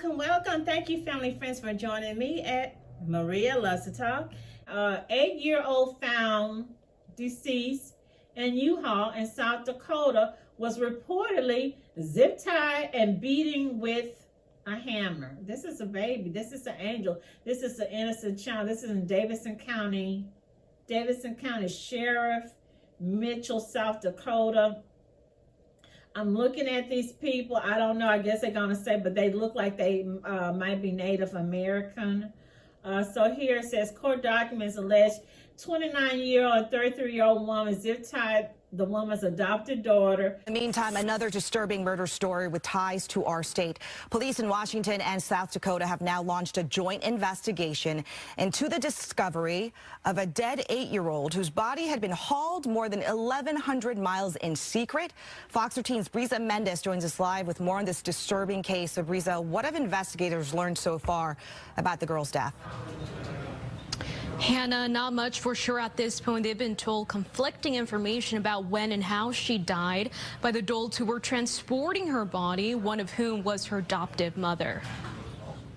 Welcome. Thank you, family friends, for joining me at Maria Loves to Talk. 8-year-old found deceased in U-Haul in South Dakota was reportedly zip-tied and beating with a hammer. This is a baby. This is an angel. This is an innocent child. This is in Davidson County Sheriff, Mitchell, South Dakota. I'm looking at these people. I don't know. I guess they're going to say, but they look like they might be Native American. So here it says, court documents allege 29-year-old and 33-year-old woman zip-tied the woman's adopted daughter. In the meantime, another disturbing murder story with ties to our state. Police in Washington and South Dakota have now launched a joint investigation into the discovery of a dead 8-year-old whose body had been hauled more than 1,100 miles in secret. Fox 13's Brisa Mendes joins us live with more on this disturbing case. So, Brisa, what have investigators learned so far about the girl's death? Hannah, not much for sure at this point. They've been told conflicting information about when and how she died by the adults who were transporting her body, one of whom was her adoptive mother.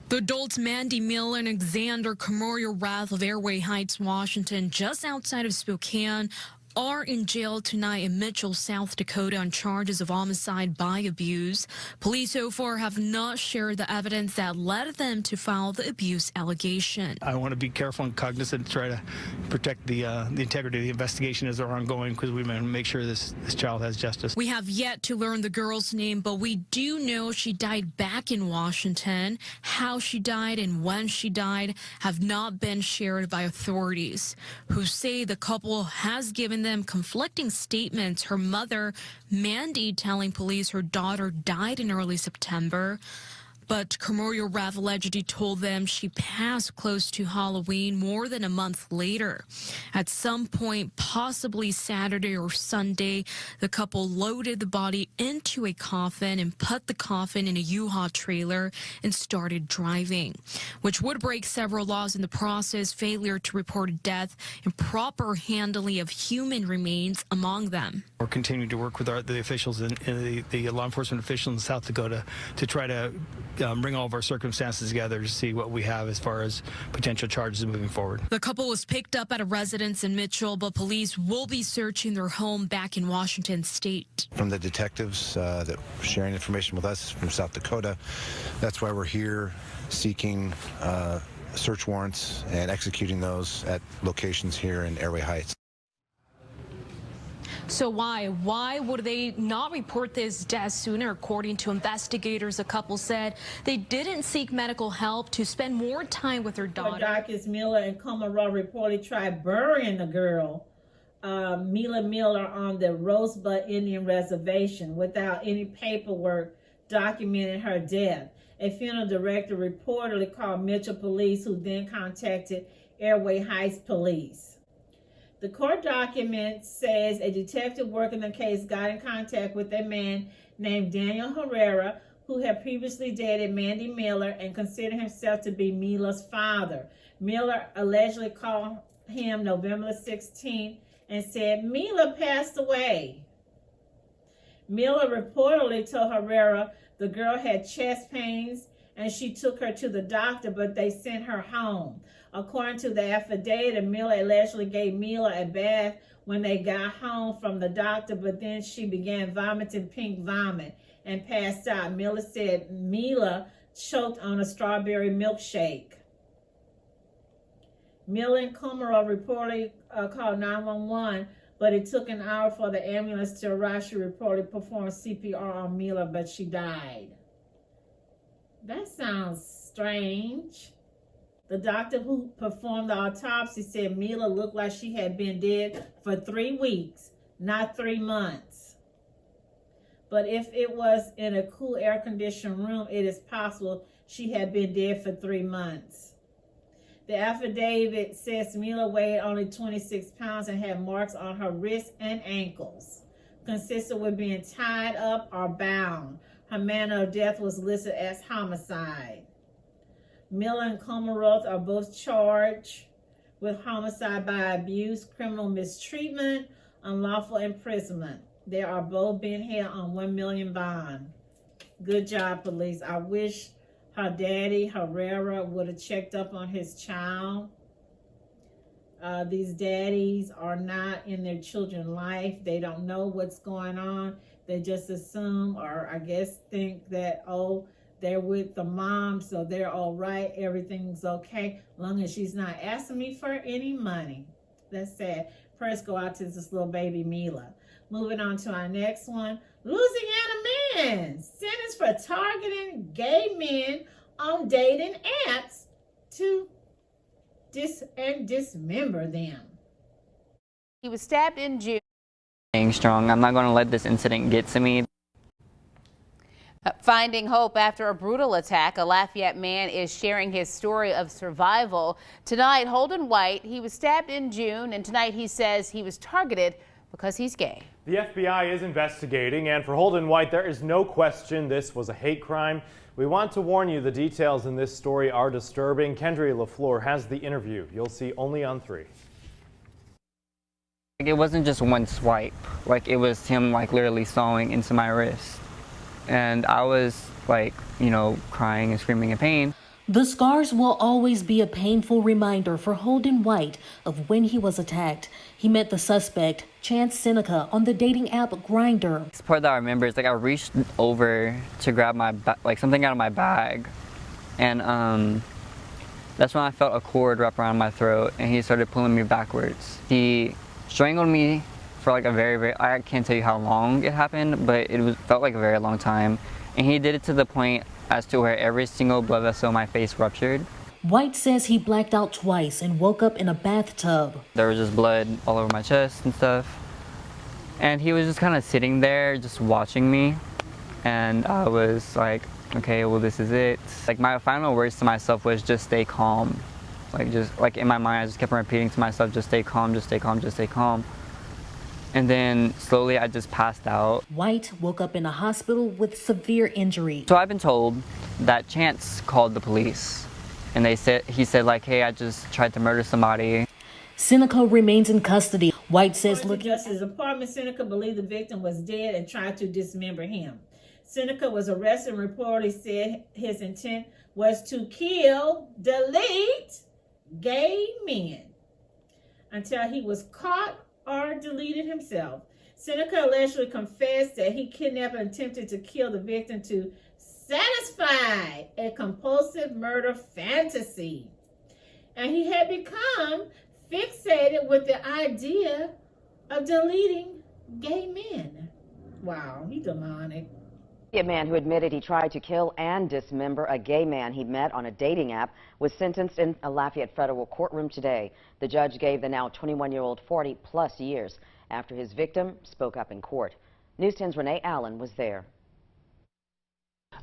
The adults Mandie Miller and Alexander Camorio-Rath of Airway Heights, Washington, just outside of Spokane, are in jail tonight in Mitchell, South Dakota on charges of homicide by abuse. Police so far have not shared the evidence that led them to file the abuse allegation. I want to be careful and cognizant to try to protect the integrity of the investigation as they're ongoing, because we want to make sure this child has justice. We have yet to learn the girl's name, but we do know she died back in Washington. How she died and when she died have not been shared by authorities, who say the couple has given them conflicting statements. Her mother, Mandie, telling police her daughter died in early September, but Camorio-Rath allegedly told them she passed close to Halloween more than a month later. At some point, possibly Saturday or Sunday, the couple loaded the body into a coffin and put the coffin in a U-Haul trailer and started driving, which would break several laws in the process: failure to report death, improper handling of human remains among them. We're continuing to work with the officials and the law enforcement officials in South Dakota to try to bring all of our circumstances together to see what we have as far as potential charges moving forward. The couple was picked up at a residence in Mitchell, but police will be searching their home back in Washington state. From the detectives that were sharing information with us from South Dakota, that's why we're here seeking search warrants and executing those at locations here in Airway Heights. So why would they not report this death sooner? According to investigators, the couple said they didn't seek medical help to spend more time with their daughter. Doctors Miller and Camorio reportedly tried burying the girl, Miller, on the Rosebud Indian Reservation without any paperwork documenting her death. A funeral director reportedly called Mitchell police, who then contacted Airway Heights police. The court document says a detective working the case got in contact with a man named Daniel Herrera, who had previously dated Mandie Miller and considered himself to be Miller's father. Miller allegedly called him November 16th and said Miller passed away. Miller reportedly told Herrera the girl had chest pains and she took her to the doctor, but they sent her home. According to the affidavit, Miller allegedly gave Miller a bath when they got home from the doctor, but then she began vomiting pink vomit and passed out. Miller said Miller choked on a strawberry milkshake. Miller and Camorio reportedly called 911, but it took an hour for the ambulance to arrive. She reportedly performed CPR on Miller, but she died. That sounds strange. The doctor who performed the autopsy said Miller looked like she had been dead for 3 weeks, not 3 months. But if it was in a cool air-conditioned room, it is possible she had been dead for 3 months. The affidavit says Miller weighed only 26 pounds and had marks on her wrists and ankles, consistent with being tied up or bound. Her manner of death was listed as homicide. Miller and Camorio are both charged with homicide by abuse, criminal mistreatment, unlawful imprisonment. They are both being held on $1 million bond. Good job, police. I wish her daddy, Herrera, would have checked up on his child. These daddies are not in their children's life. They don't know what's going on. They just assume, or I guess think that, oh, they're with the mom, so they're all right. Everything's okay, long as she's not asking me for any money. That's sad. Prayers go out to this little baby Mila. Moving on to our next one. Louisiana man sentenced for targeting gay men on dating apps to dismember them. He was stabbed in June. Staying strong. I'm not going to let this incident get to me. Finding hope after a brutal attack, a Lafayette man is sharing his story of survival. Tonight, Holden White, he was stabbed in June, and tonight he says he was targeted because he's gay. The FBI is investigating, and for Holden White, there is no question this was a hate crime. We want to warn you, the details in this story are disturbing. Kendria LaFleur has the interview. You'll see only on 3. It wasn't just one swipe. Like, it was him, like, literally sawing into my wrist. And I was, like, you know, crying and screaming in pain. The scars will always be a painful reminder for Holden White of when he was attacked. He met the suspect, Chance Seneca, on the dating app Grindr. This part that I remember is, like, I reached over to grab my something out of my bag, and that's when I felt a cord wrap around my throat, and he started pulling me backwards. He strangled me for like a very, I can't tell you how long it happened, but felt like a very long time, and he did it to the point as to where every single blood vessel in my face ruptured. White says he blacked out twice and woke up in a bathtub. There was just blood all over my chest and stuff. And he was just kind of sitting there just watching me. And I was like, okay, well, this is it. Like, my final words to myself was just stay calm. Like, just like in my mind, I just kept repeating to myself, just stay calm, just stay calm, just stay calm. And then slowly I just passed out. White woke up in a hospital with severe injury. So I've been told that Chance called the police, and he said like, hey, I just tried to murder somebody. Seneca remains in custody. White says, look, Justice Department, Seneca believed the victim was dead and tried to dismember him. Seneca was arrested and reportedly said his intent was to kill, delete gay men until he was caught or deleted himself. Seneca allegedly confessed that he kidnapped and attempted to kill the victim to satisfy a compulsive murder fantasy. And he had become fixated with the idea of deleting gay men. Wow, he demonic. A man who admitted he tried to kill and dismember a gay man he met on a dating app was sentenced in a Lafayette federal courtroom today. The judge gave the now 21-year-old 40-plus years after his victim spoke up in court. News 10's Renee Allen was there.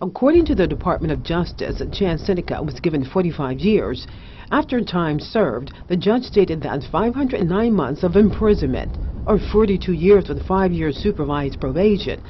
According to the Department of Justice, Chance Seneca was given 45 years. After time served, the judge stated that 509 months of imprisonment, or 42 years with 5 years supervised probation.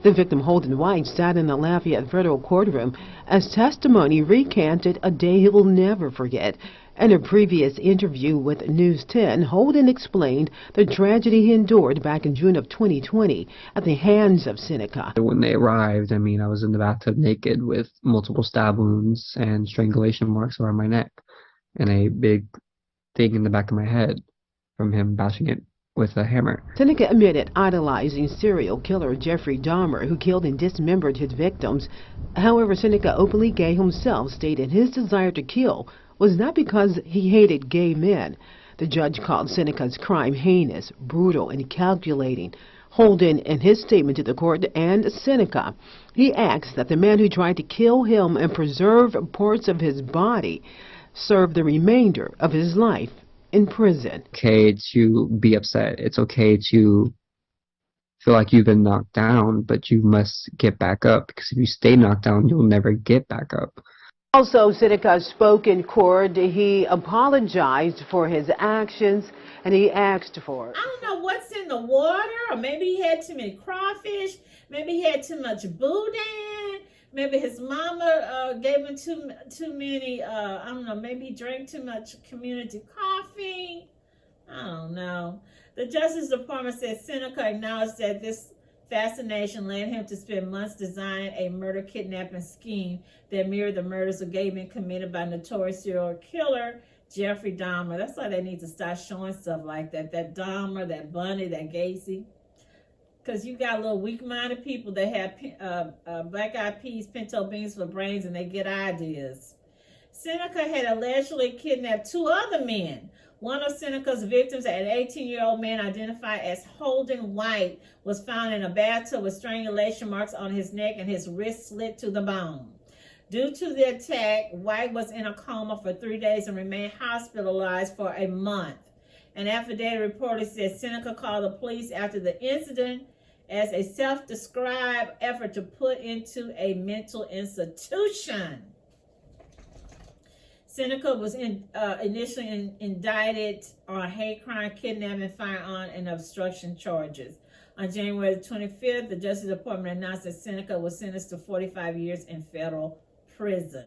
The victim, Holden White, sat in the Lafayette federal courtroom as testimony recanted a day he will never forget. In a previous interview with News 10, Holden explained the tragedy he endured back in June of 2020 at the hands of Seneca. When they arrived, I mean, I was in the bathtub naked with multiple stab wounds and strangulation marks around my neck and a big thing in the back of my head from him bashing it with a hammer. Seneca admitted idolizing serial killer Jeffrey Dahmer, who killed and dismembered his victims. However, Seneca, openly gay himself, stated his desire to kill was not because he hated gay men. The judge called Seneca's crime heinous, brutal, and calculating. Holden, in his statement to the court and Seneca, he asked that the man who tried to kill him and preserve parts of his body serve the remainder of his life in prison. It's okay to be upset. It's okay to feel like you've been knocked down, but you must get back up, because if you stay knocked down, you'll never get back up. Also, Seneca spoke in court. He apologized for his actions, and he asked for it. I don't know what's in the water, or maybe he had too many crawfish, maybe he had too much boudin, maybe his mama gave him too many, I don't know, maybe he drank too much community coffee. I don't know. The Justice Department said Seneca acknowledged that this fascination led him to spend months designing a murder kidnapping scheme that mirrored the murders of gay men committed by notorious serial killer Jeffrey Dahmer. That's why they need to start showing stuff like that. That Dahmer, that Bundy, that Gacy. Because you got little weak-minded people that have black-eyed peas, pinto beans for brains, and they get ideas. Seneca had allegedly kidnapped 2 other men. One of Seneca's victims, an 18-year-old man identified as Holden White, was found in a bathtub with strangulation marks on his neck and his wrist slit to the bone. Due to the attack, White was in a coma for 3 days and remained hospitalized for a month. An affidavit reportedly said Seneca called the police after the incident as a self-described effort to put into a mental institution. Seneca was initially indicted on hate crime, kidnapping, firearm, and obstruction charges. On January 25th, the Justice Department announced that Seneca was sentenced to 45 years in federal prison.